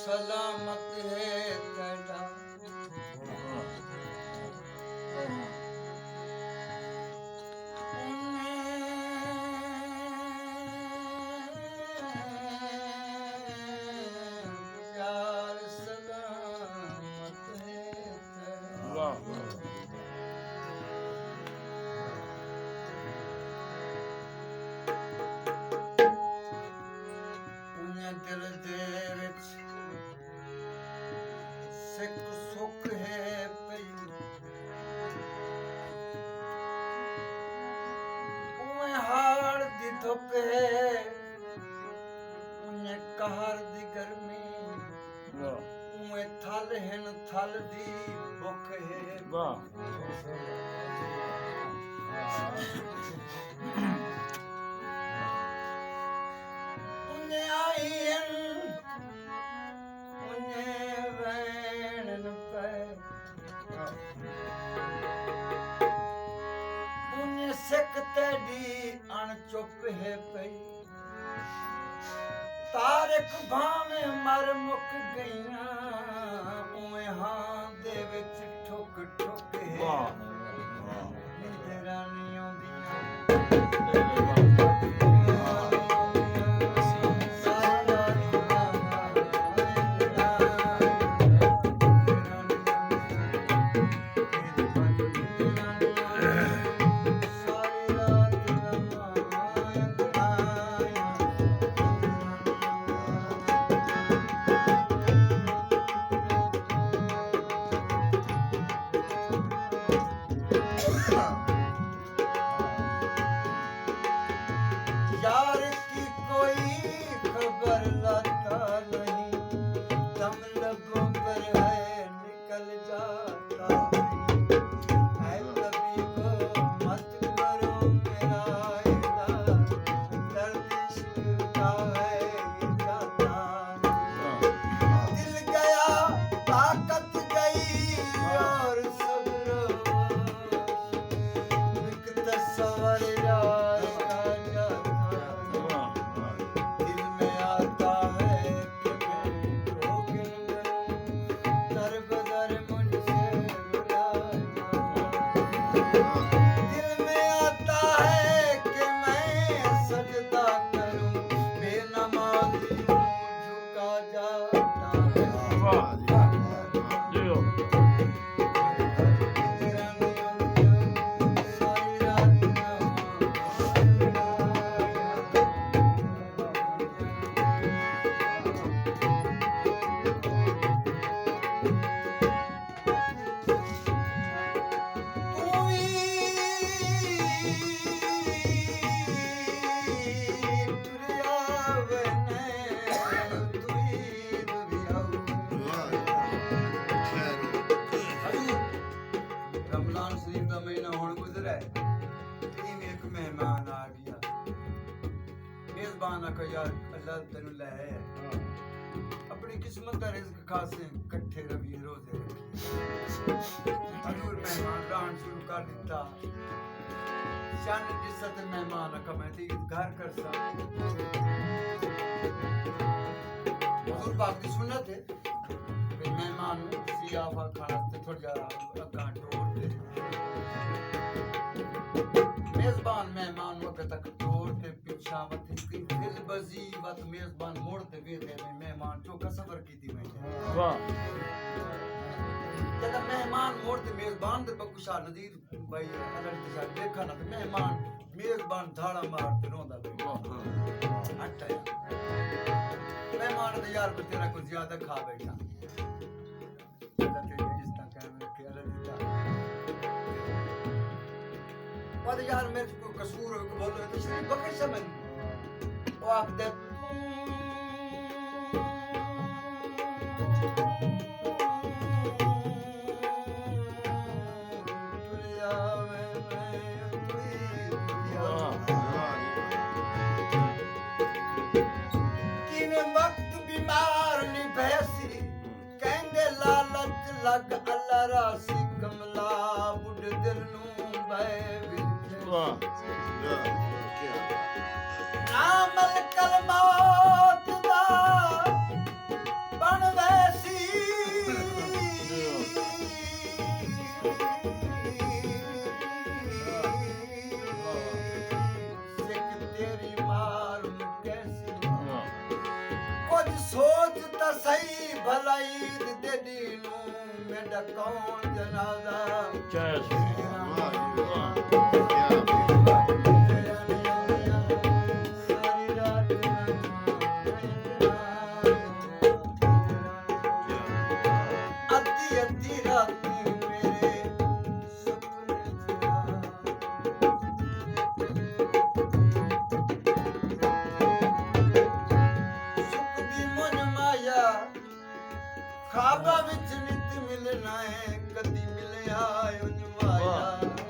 सलामत है तेरा यार सलामत है तेरा दिल दे विच सिख सुख है पई उए हाड़ दी धुप है उए कहर दी गर्मी उए थल हिन थल दी भुख है उए आई सिख तेरी अणचुप है पई तारक भावें मर मुक गईयां उए हां दे विच ठुक ठुक है तेरा नहीं आउंदियां यार की कोई खबर लाता नहीं दम लगों पर है निकल जाता नहीं है तबीबो मत करो मेरा इलाज दर्द इश्क का है ये जाता नहीं दिल गया ताकत गई और सब्र एक तस्वर यार अल्लाह तेनू लै अपनी किस्मत दा रिज़्क खासे इकट्ठे रवि रोजे हजूर मेहमान रान शुरू कर दिता शान जिसत मेहमान कमेटी घर कर सा हजूर पाक दी सुन्नत है मेहमान सियाफा खाना ते थोड़ा जा अगा टोर दे मेजबान मेहमान वक्त तक टोर ते पीछा मथे की दिल बजी वत मेजबान मोड़ ते वे दे मेहमान चौका सफर कीती मैं वाह जब मेहमान मोड़ ते मेजबान दे बकुशा नदीर भाई अगर दिशा देखा ना ते मेहमान मेजबान धाड़ा मार ते रोंदा पे हटा मेहमान ने यार तेरा कुछ ज्यादा खा बैठा और यार मेरे को कसूर हो को बोलो तो सिर्फ बकर समझ वो आप दे लग अल्लाह रासी कमला बुढ़ दिल नू बे नाम कल मौत दा बन ਤਾਂ ਸਹੀ ਭਲਾਈ ਦੇ ਦੀਨੂ ਮੇਰਾ ਕੌਣ ਜਨਾਜ਼ਾ ਜੈ ਸ੍ਰੀ ਰਾਮ ਵਾਹ ਜੀ ਵਾਹ ਸਾਰੀ ਰਾਤ ਅੱਧੀ ਅੱਧੀ ਰਾਤ ਮੇਰੇ ਸੁਪਨੇ ਸੁਖ ਦੀ ਮਨ ਮਾਇਆ ਖਾਬਾਂ ਵਿੱਚ ਨਿਤ ਮਿਲਣਾ ਹੈ ਕਦੀ ਮਿਲਿਆ ਉਨ ਮਾਇਆ